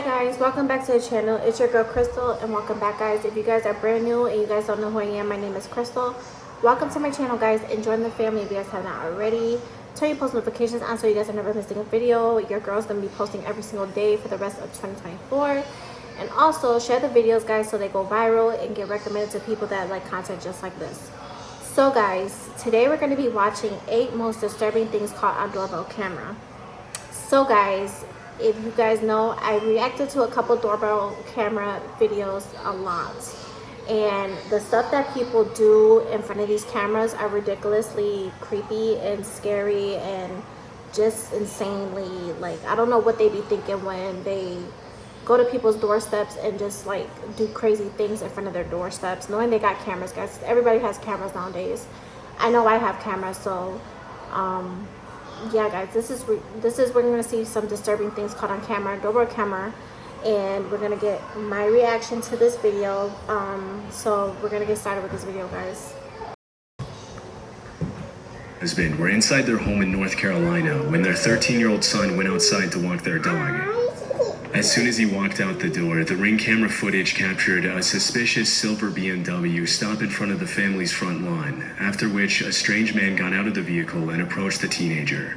Hi guys, welcome back to the channel. It's your girl Crystal, and welcome back guys. If you guys are brand new and you guys don't know who I am, my name is Crystal. Welcome to my channel guys, and join the family if you guys have not already. Turn your post notifications on so you guys are never missing a video. Your girl's gonna be posting every single day for the rest of 2024. And also share the videos guys so they go viral and get recommended to people that like content just like this. So guys, today we're going to be watching 8 most disturbing things caught on doorbell camera. So guys, if you guys know, I reacted to a couple doorbell camera videos a lot, and the stuff that people do in front of these cameras are ridiculously creepy and scary and just insanely, like, I don't know what they be thinking when they go to people's doorsteps and just like do crazy things in front of their doorsteps, knowing they got cameras guys. Everybody has cameras nowadays. I know I have cameras, so yeah guys, this is we're gonna see some disturbing things caught on camera, doorbell camera, and we're gonna get my reaction to this video. So we're gonna get started with this video guys. We're inside their home in North Carolina when their 13-year-old son went outside to walk their dog. As soon as he walked out the door, the Ring camera footage captured a suspicious silver BMW stop in front of the family's front lawn, after which a strange man got out of the vehicle and approached the teenager.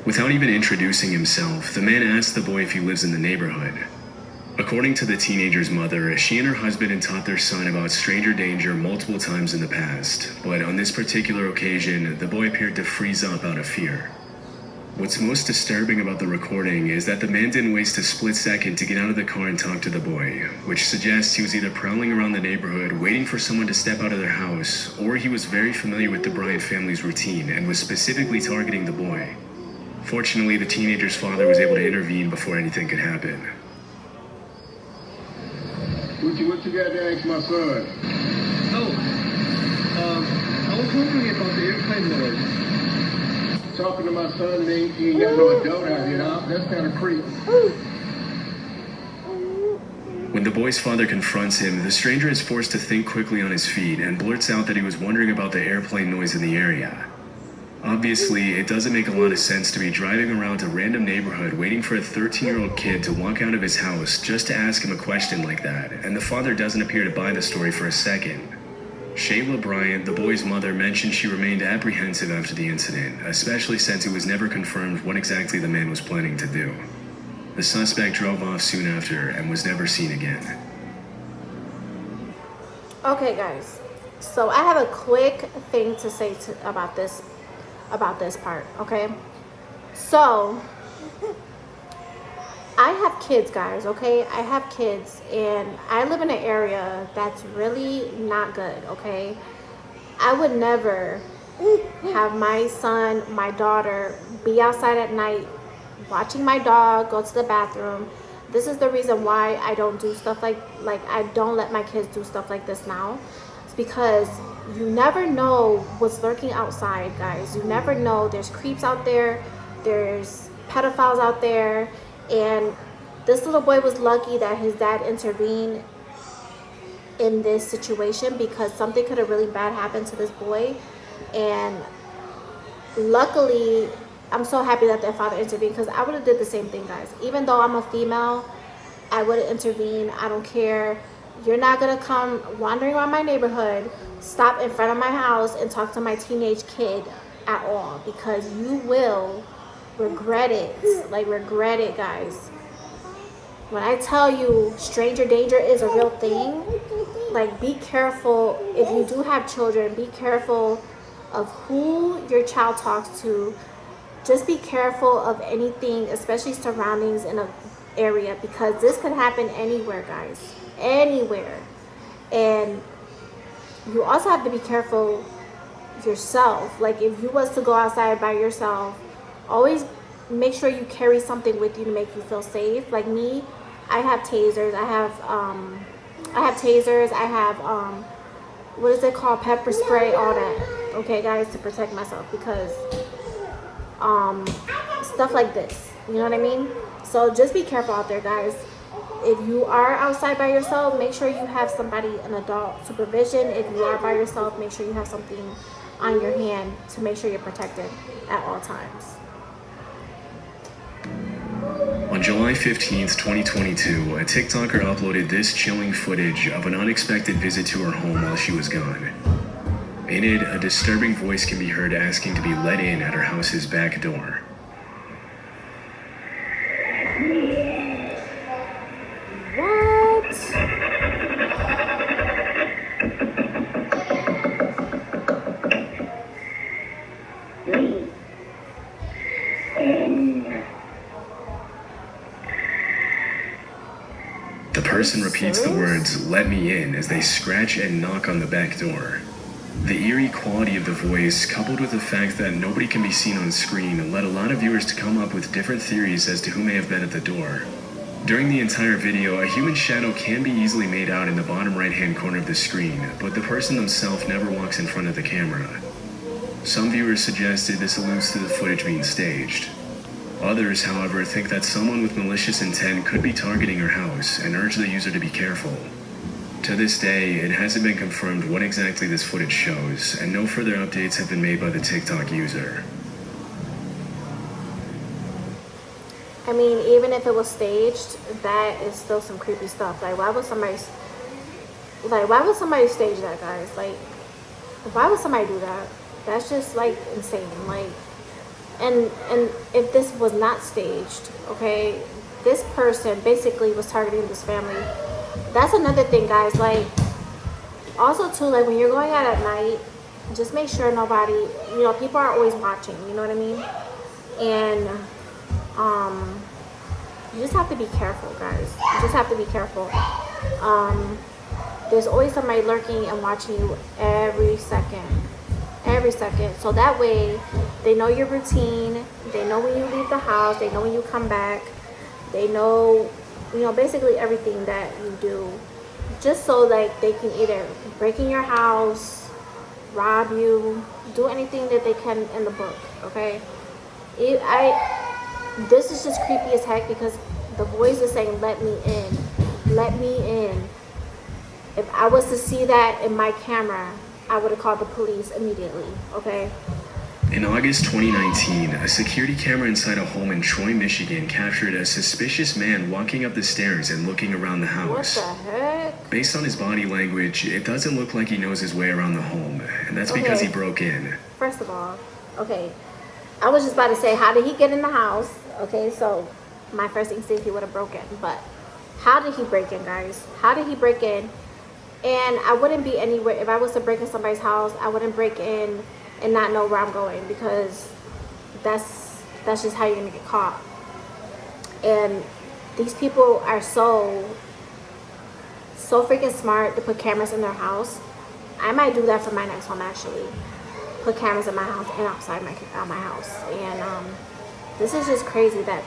Without even introducing himself, the man asked the boy if he lives in the neighborhood. According to the teenager's mother, she and her husband had taught their son about stranger danger multiple times in the past, but on this particular occasion, the boy appeared to freeze up out of fear. What's most disturbing about the recording is that the man didn't waste a split second to get out of the car and talk to the boy, which suggests he was either prowling around the neighborhood waiting for someone to step out of their house, or he was very familiar with the Bryant family's routine and was specifically targeting the boy. Fortunately, the teenager's father was able to intervene before anything could happen. What you got to ask my son? I was wondering about the airplane noise. Talking to my son and he ain't got no adult out here. That's kind of creepy. When the boy's father confronts him, the stranger is forced to think quickly on his feet and blurts out that he was wondering about the airplane noise in the area. Obviously, it doesn't make a lot of sense to be driving around a random neighborhood waiting for a 13-year-old kid to walk out of his house just to ask him a question like that, and the father doesn't appear to buy the story for a second. Shayla Bryant, the boy's mother, mentioned she remained apprehensive after the incident, especially since it was never confirmed what exactly the man was planning to do. The suspect drove off soon after and was never seen again. Okay guys, so I have a quick thing to say about this part. Okay, so I have kids guys, okay? I have kids and I live in an area that's really not good, okay? I would never have my son, my daughter be outside at night watching my dog go to the bathroom. This is the reason why I don't do stuff like I don't let my kids do stuff like this now. It's because you never know what's lurking outside guys. You never know. There's creeps out there, there's pedophiles out there, and this little boy was lucky that his dad intervened in this situation, because something could have really bad happened to this boy. And luckily, I'm so happy that their father intervened, because I would have did the same thing guys. Even though I'm a female, I would have intervened. I don't care. You're not gonna come wandering around my neighborhood, stop in front of my house and talk to my teenage kid at all, because you will regret it. Like, regret it guys. When I tell you stranger danger is a real thing, like, be careful. If you do have children, be careful of who your child talks to. Just be careful of anything, especially surroundings in an area, because this could happen anywhere guys, anywhere. And you also have to be careful yourself. Like, if you was to go outside by yourself, always make sure you carry something with you to make you feel safe. Like me, I have tasers, I have I have tasers. I have what is it called? Pepper spray, all that. Okay, guys, to protect myself because stuff like this. You know what I mean? So just be careful out there, guys. If you are outside by yourself, make sure you have somebody, an adult supervision. If you are by yourself, make sure you have something on your hand to make sure you're protected at all times. On July 15th, 2022, a TikToker uploaded this chilling footage of an unexpected visit to her home while she was gone. In it, a disturbing voice can be heard asking to be let in at her house's back door. What? The person repeats the words, "Let me in," as they scratch and knock on the back door. The eerie quality of the voice, coupled with the fact that nobody can be seen on screen, led a lot of viewers to come up with different theories as to who may have been at the door. During the entire video, a human shadow can be easily made out in the bottom right-hand corner of the screen, but the person themselves never walks in front of the camera. Some viewers suggested this alludes to the footage being staged. Others, however, think that someone with malicious intent could be targeting her house and urge the user to be careful. To this day, it hasn't been confirmed what exactly this footage shows, and no further updates have been made by the TikTok user. I mean, even if it was staged, that is still some creepy stuff. Like, why would somebody stage that, guys? Like, why would somebody do that? That's just like insane. Like, and if this was not staged, okay, this person basically was targeting this family. That's another thing, guys. Like, also too, like when you're going out at night, just make sure nobody, you know, people are always watching. You know what I mean? And you just have to be careful, guys. You just have to be careful. There's always somebody lurking and watching you every second. So that way they know your routine, they know when you leave the house, they know when you come back, they know, you know, basically everything that you do, just so like they can either break in your house, rob you, do anything that they can in the book. Okay, this is just creepy as heck because the voice is saying, "Let me in, let me in." If I was to see that in my camera, I would have called the police immediately. Okay. In August 2019, a security camera inside a home in Troy, Michigan captured a suspicious man walking up the stairs and looking around the house. What the heck? Based on his body language, it doesn't look like he knows his way around the home, and that's because he broke in. First of all, okay, I was just about to say, how did he get in the house? Okay, so my first instinct, he would have broken, but how did he break in, guys? How did he break in? And I wouldn't be anywhere, if I was to break in somebody's house, I wouldn't break in and not know where I'm going, because that's just how you're gonna get caught. And these people are so freaking smart to put cameras in their house. I might do that for my next home, actually. Put cameras in my house and outside my house. And this is just crazy that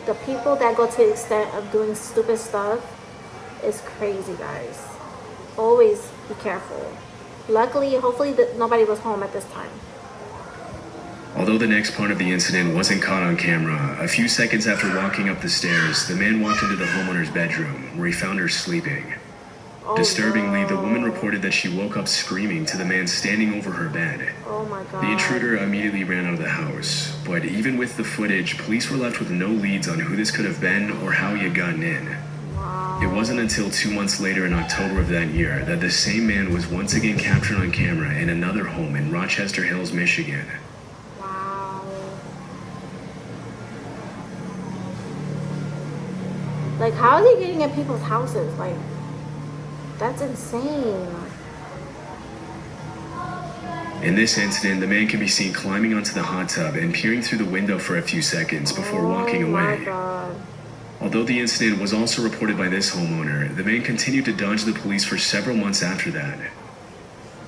the people that go to the extent of doing stupid stuff is crazy, guys. Always be careful. Luckily, hopefully nobody was home at this time. Although the next part of the incident wasn't caught on camera, a few seconds after walking up the stairs, the man walked into the homeowner's bedroom, where he found her sleeping. Oh, Disturbingly, no. the woman reported that she woke up screaming to the man standing over her bed. Oh my God. The intruder immediately ran out of the house, but even with the footage, police were left with no leads on who this could have been or how he had gotten in. It wasn't until 2 months later in October of that year that the same man was once again captured on camera in another home in Rochester Hills, Michigan. Wow. Like, how are they getting in people's houses? Like, that's insane. In this incident, the man can be seen climbing onto the hot tub and peering through the window for a few seconds before walking away. Oh my God. Although the incident was also reported by this homeowner, the man continued to dodge the police for several months after that.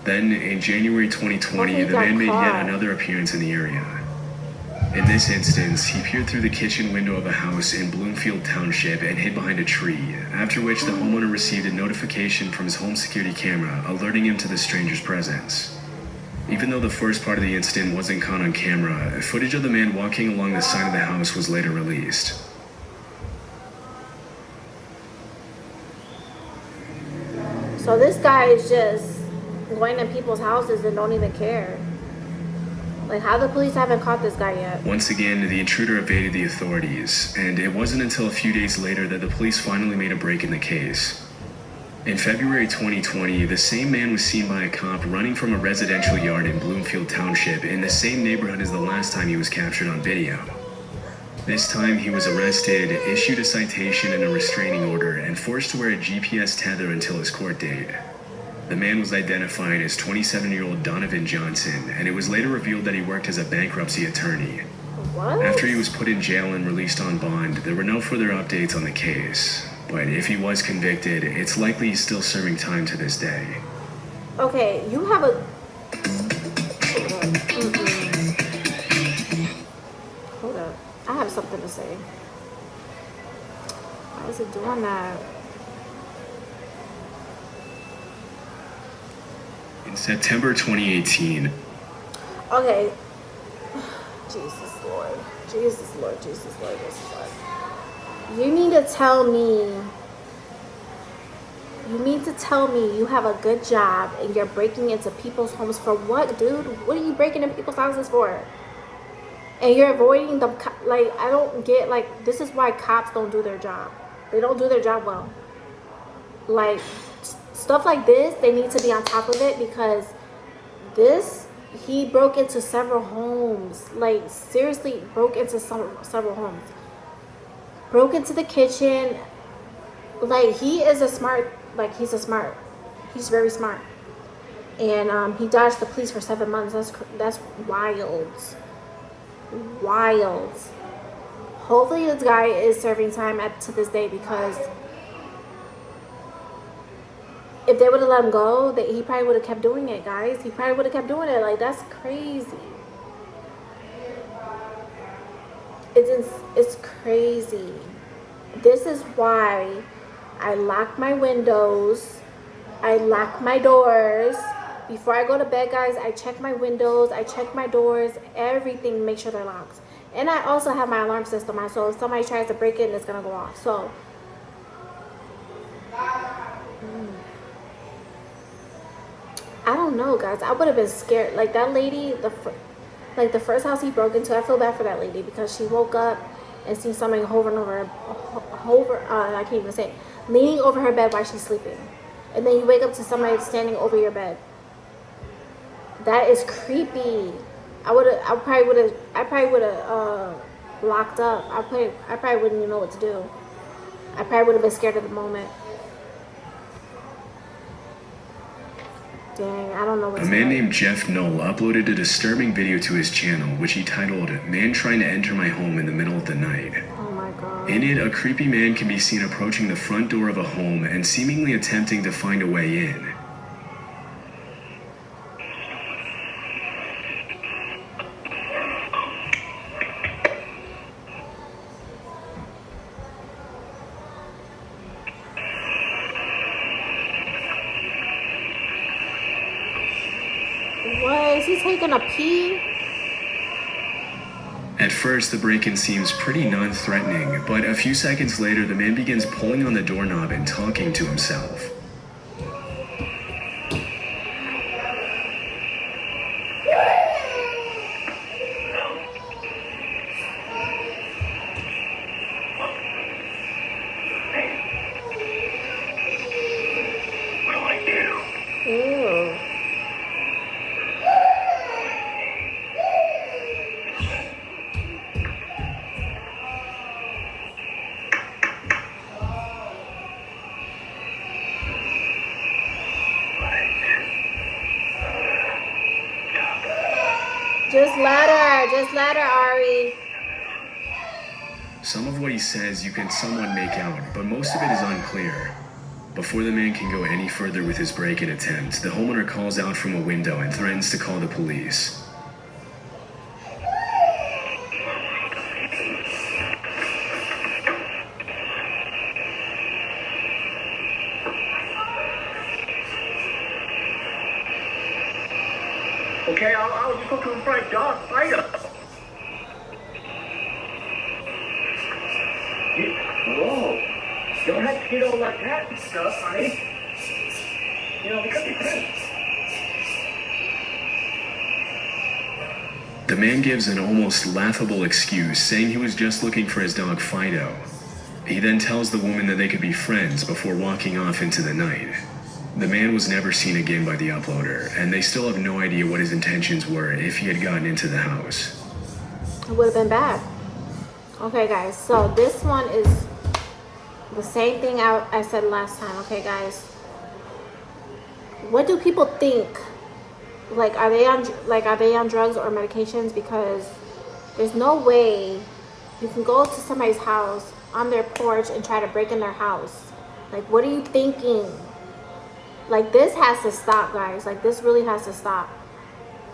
Then, in January 2020, the man made yet another appearance in the area. In this instance, he peered through the kitchen window of a house in Bloomfield Township and hid behind a tree, after which the homeowner received a notification from his home security camera alerting him to the stranger's presence. Even though the first part of the incident wasn't caught on camera, footage of the man walking along the side of the house was later released. So this guy is just going to people's houses and don't even care. Like, how the police haven't caught this guy yet? Once again, the intruder evaded the authorities, and it wasn't until a few days later that the police finally made a break in the case. In February 2020, the same man was seen by a cop running from a residential yard in Bloomfield Township in the same neighborhood as the last time he was captured on video. This time, he was arrested, issued a citation and a restraining order, and forced to wear a GPS tether until his court date. The man was identified as 27-year-old Donovan Johnson, and it was later revealed that he worked as a bankruptcy attorney. What? After he was put in jail and released on bond, there were no further updates on the case. But if he was convicted, it's likely he's still serving time to this day. Okay, you have a... Hold up. I have something to say. Why is it doing that? In September 2018, Okay. Jesus Lord. Jesus Lord. Jesus Lord. Jesus Lord. You mean to tell me you have a good job and you're breaking into people's homes for what, dude? What are you breaking into people's houses for? And you're avoiding the, like, I don't get, like, this is why cops don't do their job. They don't do their job well. Like, stuff like this, they need to be on top of it, because he broke into several homes. Like, seriously, broke into several homes. Broke into the kitchen. Like, he's very smart. And he dodged the police for 7 months. That's wild. Wild. Hopefully this guy is serving time to this day, because if they would have let him go, he probably would have kept doing it, guys. He probably would have kept doing it. Like, that's crazy. It's crazy. This is why I lock my windows. I lock my doors. Before I go to bed, guys, I check my windows. I check my doors. Everything, make sure they're locked. And I also have my alarm system on, so if somebody tries to break in, it's going to go off. So, I don't know, guys. I would have been scared. Like, that lady, the first house he broke into, I feel bad for that lady, because she woke up and seen somebody I can't even say it, leaning over her bed while she's sleeping. And then you wake up to somebody standing over your bed. That is creepy. I probably would have locked up. I probably wouldn't even know what to do. I probably would have been scared at the moment. Dang, I don't know what to do. A man named Jeff Knoll uploaded a disturbing video to his channel, which he titled, "Man Trying to Enter My Home in the Middle of the Night." Oh my God. In it, a creepy man can be seen approaching the front door of a home and seemingly attempting to find a way in. What? Is he taking a pee? At first, the break-in seems pretty non-threatening, but a few seconds later, the man begins pulling on the doorknob and talking to himself. Ew. Just let her, Ari. Some of what he says you can somewhat make out, but most of it is unclear. Before the man can go any further with his break-in attempt, the homeowner calls out from a window and threatens to call the police. Okay, I'll just go to the front door, fight him. Whoa. Don't have to get all like that and stuff, honey. You know, we could be friends. The man gives an almost laughable excuse, saying he was just looking for his dog Fido. He then tells the woman that they could be friends before walking off into the night. The man was never seen again by the uploader, and they still have no idea what his intentions were if he had gotten into the house. It would have been bad. Okay, guys, so this one is the same thing I said last time. Okay, guys, what do people think? Like, are they on drugs or medications? Because there's no way you can go to somebody's house on their porch and try to break in their house. Like, what are you thinking? Like, this has to stop, guys. Like, this really has to stop.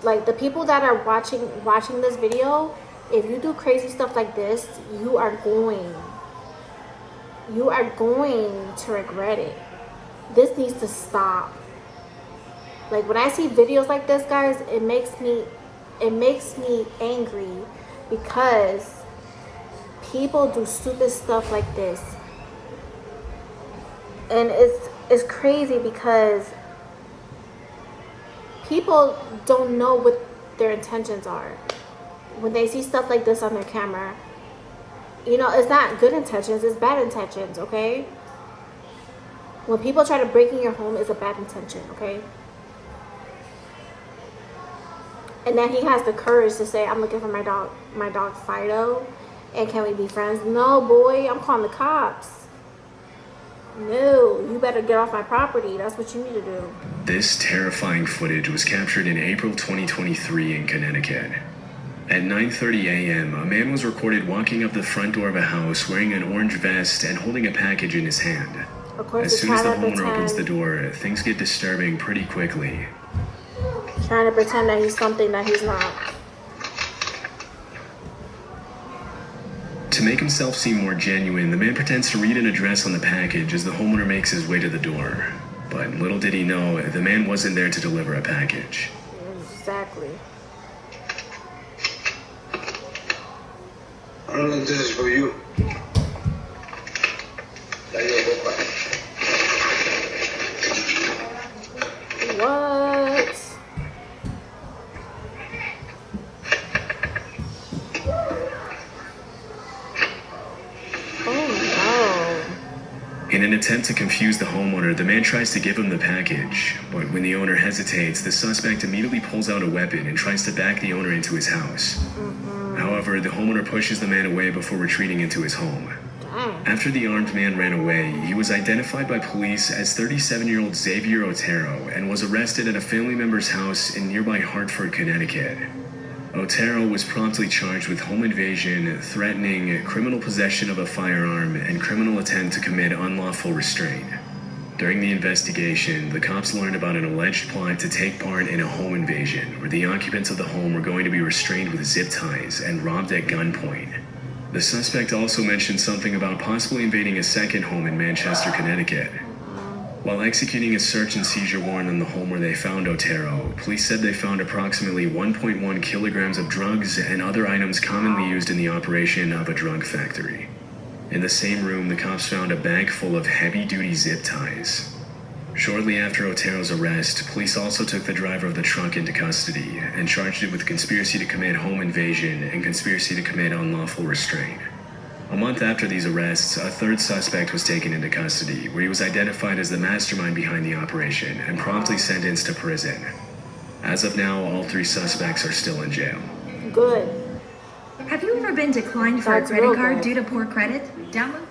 Like, the people that are watching this video, if you do crazy stuff like this, you are going to regret it. This needs to stop. Like, when I see videos like this, guys, it makes me angry, because people do stupid stuff like this. And it's crazy because people don't know what their intentions are when they see stuff like this on their camera. You know, it's not good intentions, it's bad intentions, okay? When people try to break in your home, it's a bad intention, okay? And then he has the courage to say, I'm looking for my dog Fido, and can we be friends? No, boy, I'm calling the cops. No, you better get off my property. That's what you need to do. This terrifying footage was captured in April 2023 in Connecticut. At 9:30 a.m., a man was recorded walking up the front door of a house wearing an orange vest and holding a package in his hand. Of course, as soon as the homeowner opens the door, things get disturbing pretty quickly. Trying to pretend that he's something that he's not. To make himself seem more genuine, the man pretends to read an address on the package as the homeowner makes his way to the door. But little did he know, the man wasn't there to deliver a package. Exactly. I don't know if this is for you. What? In an attempt to confuse the homeowner, the man tries to give him the package, but when the owner hesitates, the suspect immediately pulls out a weapon and tries to back the owner into his house. However, the homeowner pushes the man away before retreating into his home. After the armed man ran away, he was identified by police as 37-year-old Xavier Otero and was arrested at a family member's house in nearby Hartford, Connecticut. Otero was promptly charged with home invasion, threatening, criminal possession of a firearm, and criminal attempt to commit unlawful restraint. During the investigation, the cops learned about an alleged plot to take part in a home invasion where the occupants of the home were going to be restrained with zip ties and robbed at gunpoint. The suspect also mentioned something about possibly invading a second home in Manchester, Connecticut. While executing a search and seizure warrant on the home where they found Otero, police said they found approximately 1.1 kilograms of drugs and other items commonly used in the operation of a drug factory. In the same room, the cops found a bag full of heavy-duty zip ties. Shortly after Otero's arrest, police also took the driver of the truck into custody and charged it with conspiracy to commit home invasion and conspiracy to commit unlawful restraint. A month after these arrests, a third suspect was taken into custody, where he was identified as the mastermind behind the operation and promptly sentenced to prison. As of now, all three suspects are still in jail. Good. Have you ever been declined for That's a credit real card good. due to poor credit? Download.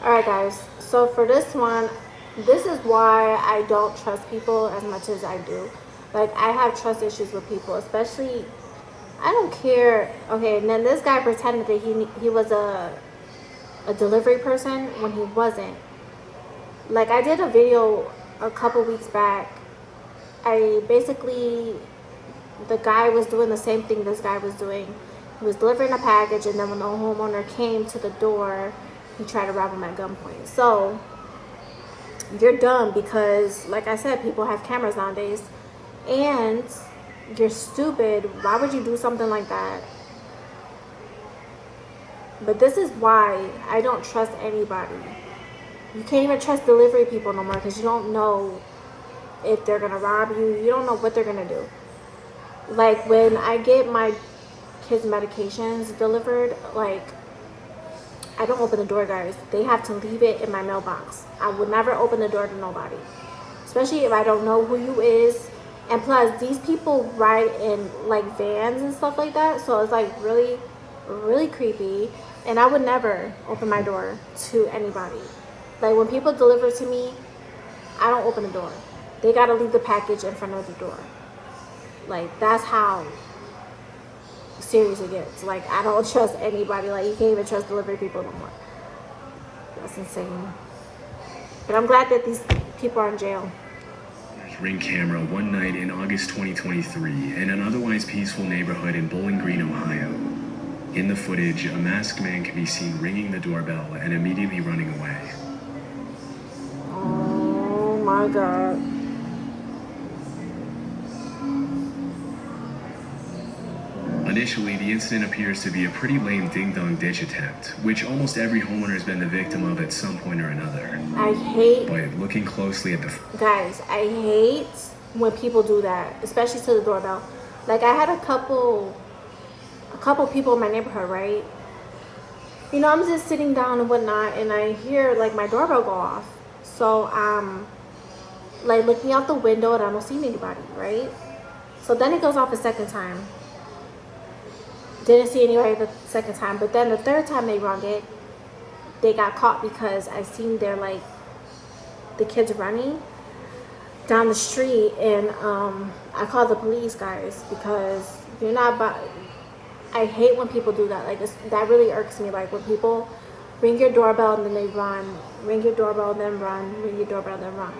Alright, guys. So for this one, this is why I don't trust people as much as I do. Like, I have trust issues with people, especially... I don't care. Okay, and then this guy pretended that he was a delivery person when he wasn't. Like, I did a video a couple weeks back. The guy was doing the same thing this guy was doing. He was delivering a package, and then when the homeowner came to the door, he tried to rob him at gunpoint. So, you're dumb because, like I said, people have cameras nowadays. And you're stupid. Why would you do something like that? But this is why I don't trust anybody. You can't even trust delivery people no more because you don't know if they're going to rob you. You don't know what they're going to do. Like, when I get my kids' medications delivered, like, I don't open the door, guys. They have to leave it in my mailbox. I would never open the door to nobody, especially if I don't know who you is. And plus, these people ride in, like, vans and stuff like that, so it's, like, really, really creepy. And I would never open my door to anybody. Like, when people deliver to me, I don't open the door. They gotta leave the package in front of the door. Like, that's how serious it gets. Like, I don't trust anybody. Like, you can't even trust delivery people no more. That's insane. But I'm glad that these people are in jail. Ring camera one night in August 2023 in an otherwise peaceful neighborhood in Bowling Green, Ohio. In the footage, a masked man can be seen ringing the doorbell and immediately running away. Oh my God. Initially, the incident appears to be a pretty lame ding-dong ditch attempt, which almost every homeowner has been the victim of at some point or another. I hate... But looking closely at the... Guys, I hate when people do that, especially to the doorbell. Like, I had a couple people in my neighborhood, right? You know, I'm just sitting down and whatnot, and I hear, like, my doorbell go off. So, like, looking out the window, and I don't see anybody, right? So then it goes off a second time. Didn't see anybody the second time, but then the third time they rung it, they got caught because I seen their, like, the kids running down the street, and I called the police, guys, because you're not about... I hate when people do that. Like, that really irks me. Like, when people ring your doorbell and then they run, ring your doorbell and then run, ring your doorbell and then run.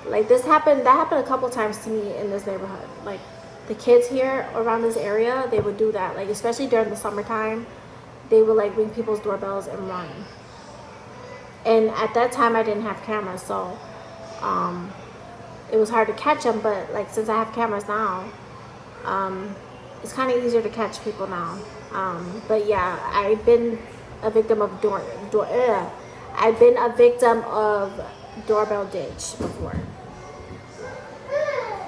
Like, that happened a couple times to me in this neighborhood. Like, the kids here around this area, they would do that. Like, especially during the summertime, they would, like, ring people's doorbells and run. And at that time, I didn't have cameras, so it was hard to catch them. But, like, since I have cameras now, it's kind of easier to catch people now. But yeah, I've been a victim of I've been a victim of doorbell ditch before.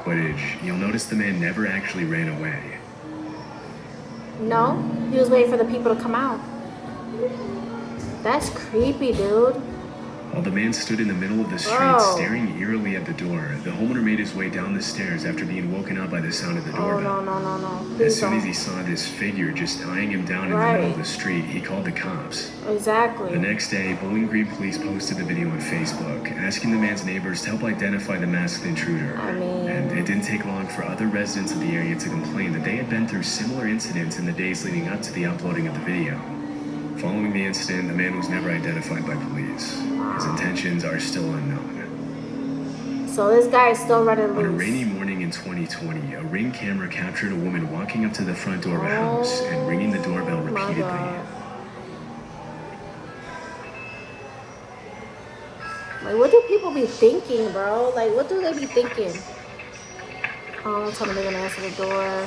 Footage, you'll notice the man never actually ran away. No, he was waiting for the people to come out. That's creepy, dude. While the man stood in the middle of the street, staring eerily at the door, the homeowner made his way down the stairs after being woken up by the sound of the doorbell. No. As soon as he saw this figure just eyeing him down in the middle of the street, he called the cops. Exactly. The next day, Bowling Green police posted the video on Facebook, asking the man's neighbors to help identify the masked intruder. And it didn't take long for other residents of the area to complain that they had been through similar incidents in the days leading up to the uploading of the video. Following the incident, the man was never identified by police. His intentions are still unknown. So this guy is still running loose. On a rainy morning in 2020, a Ring camera captured a woman walking up to the front door of a house and ringing the doorbell repeatedly. Like, what do people be thinking, bro? Like, what do they be thinking? Oh, don't tell me they're gonna answer the door.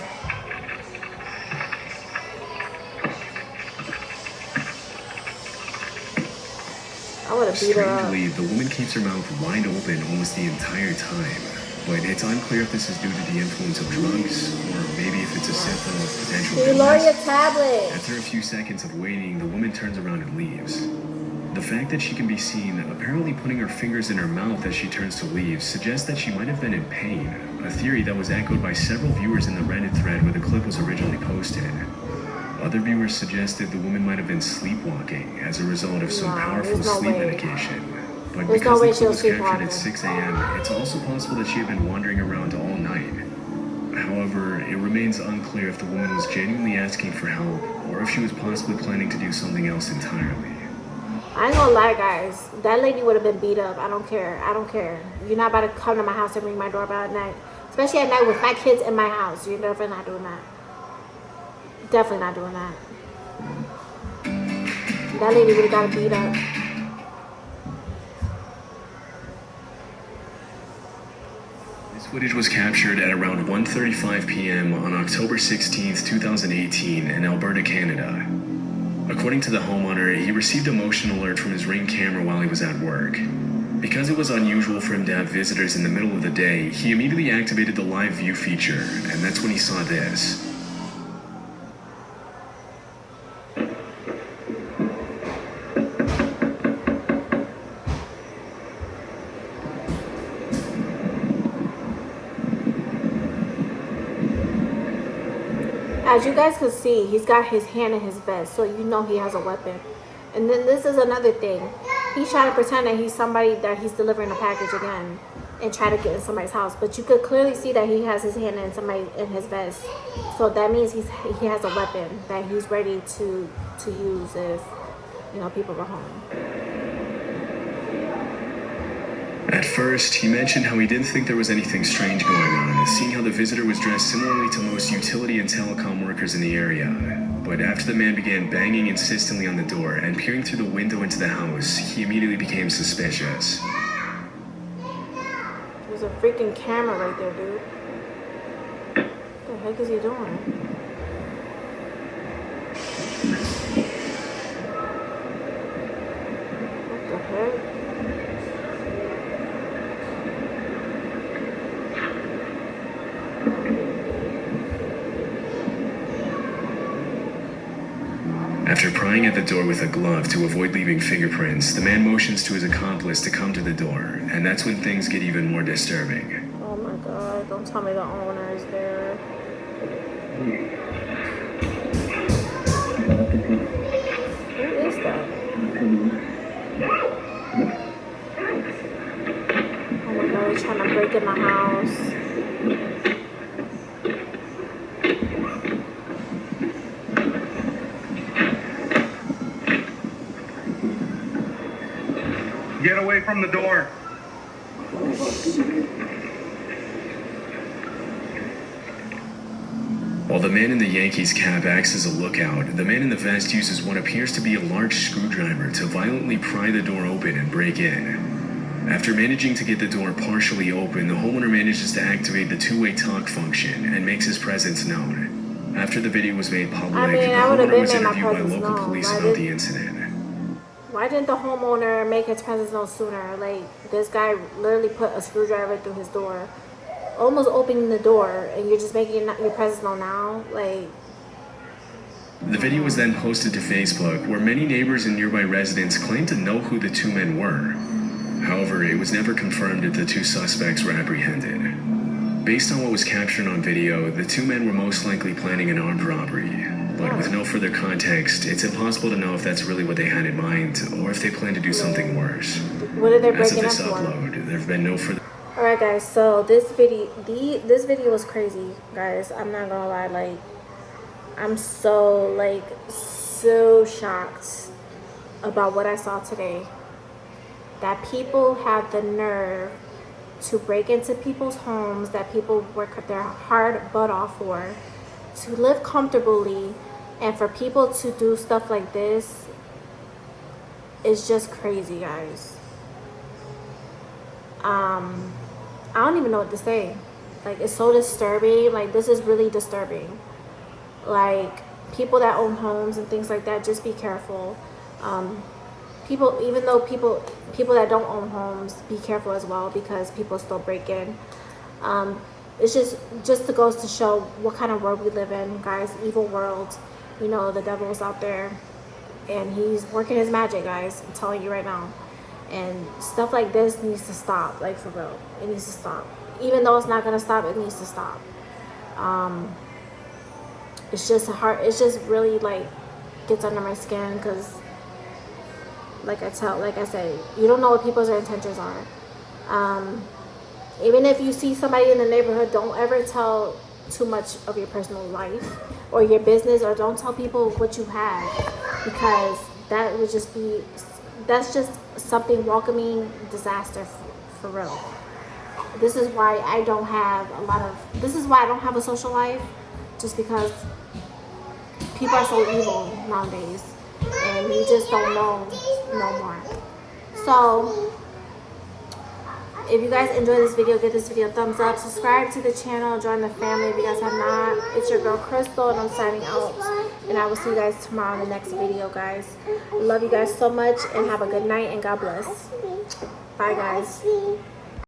I would have beat her up. Strangely, the woman keeps her mouth wide open almost the entire time. But it's unclear if this is due to the influence of drugs, or maybe if it's a symptom of potential Lower your illness. tablet. After a few seconds of waiting, the woman turns around and leaves. The fact that she can be seen apparently putting her fingers in her mouth as she turns to leave suggests that she might have been in pain, a theory that was echoed by several viewers in the Reddit thread where the clip was originally posted. Other viewers suggested the woman might have been sleepwalking as a result of some powerful sleep medication. But because the clip was captured at 6 a.m., it's also possible that she had been wandering around all night. However, it remains unclear if the woman was genuinely asking for help or if she was possibly planning to do something else entirely. I ain't gonna lie, guys. That lady would have been beat up. I don't care. You're not about to come to my house and ring my doorbell at night. Especially at night with my kids in my house. You're definitely not doing that. Definitely not doing that. That lady would have got beat up. Footage was captured at around 1:35 p.m. on October 16, 2018 in Alberta, Canada. According to the homeowner, he received a motion alert from his Ring camera while he was at work. Because it was unusual for him to have visitors in the middle of the day, he immediately activated the live view feature, and that's when he saw this. As you guys can see, he's got his hand in his vest, so you know he has a weapon. And then this is another thing. He's trying to pretend that he's somebody, that he's delivering a package again and try to get in somebody's house. But you could clearly see that he has his hand in his vest. So that means he has a weapon that he's ready to use if, you know, people are home. At first, he mentioned how he didn't think there was anything strange going on, seeing how the visitor was dressed similarly to most utility and telecom workers in the area. But after the man began banging insistently on the door and peering through the window into the house, he immediately became suspicious. There's a freaking camera right there, dude. What the heck is he doing? What the heck? After prying at the door with a glove to avoid leaving fingerprints, the man motions to his accomplice to come to the door, and that's when things get even more disturbing. Oh my god, don't tell me the owner is there. Who is that? Oh my god, he's trying to break in the house. Get away from the door. While the man in the Yankees cap acts as a lookout, the man in the vest uses what appears to be a large screwdriver to violently pry the door open and break in. After managing to get the door partially open, the homeowner manages to activate the two-way talk function and makes his presence known. After the video was made public, the homeowner was interviewed by local police about the incident. Why didn't the homeowner make his presence known sooner? Like, this guy literally put a screwdriver through his door, almost opening the door, and you're just making your presence known now? Like, the video was then posted to Facebook, where many neighbors and nearby residents claimed to know who the two men were. However, it was never confirmed if the two suspects were apprehended. Based on what was captured on video, the two men were most likely planning an armed robbery. But with no further context, it's impossible to know if that's really what they had in mind, or if they plan to do something worse. what are they As of breaking up this for? upload, there have been no further... Alright guys, so this video was crazy, guys. I'm not gonna lie, like, I'm so shocked about what I saw today. That people have the nerve to break into people's homes that people work their hard butt off for, to live comfortably, and for people to do stuff like this is just crazy, guys. I don't even know what to say. Like, it's so disturbing. Like, this is really disturbing. Like, people that own homes and things like that, just be careful. People that don't own homes, be careful as well, because people still break in. It's just goes to show what kind of world we live in, guys. Evil world. You know, the devil's out there, and he's working his magic, guys. I'm telling you right now. And stuff like this needs to stop, like, for real. It needs to stop. Even though it's not gonna stop, it needs to stop. It's just really, like, gets under my skin, because like I said, you don't know what people's intentions are. Even if you see somebody in the neighborhood, don't ever tell too much of your personal life or your business, or don't tell people what you have, because that's just something welcoming disaster for real. This is why I don't have a social life, just because people are so evil nowadays, and you just don't know no more. So If you guys enjoyed this video, give this video a thumbs up. Subscribe to the channel. Join the family if you guys have not. It's your girl Crystal, and I'm signing out. And I will see you guys tomorrow in the next video, guys. Love you guys so much, and have a good night, and God bless. Bye, guys.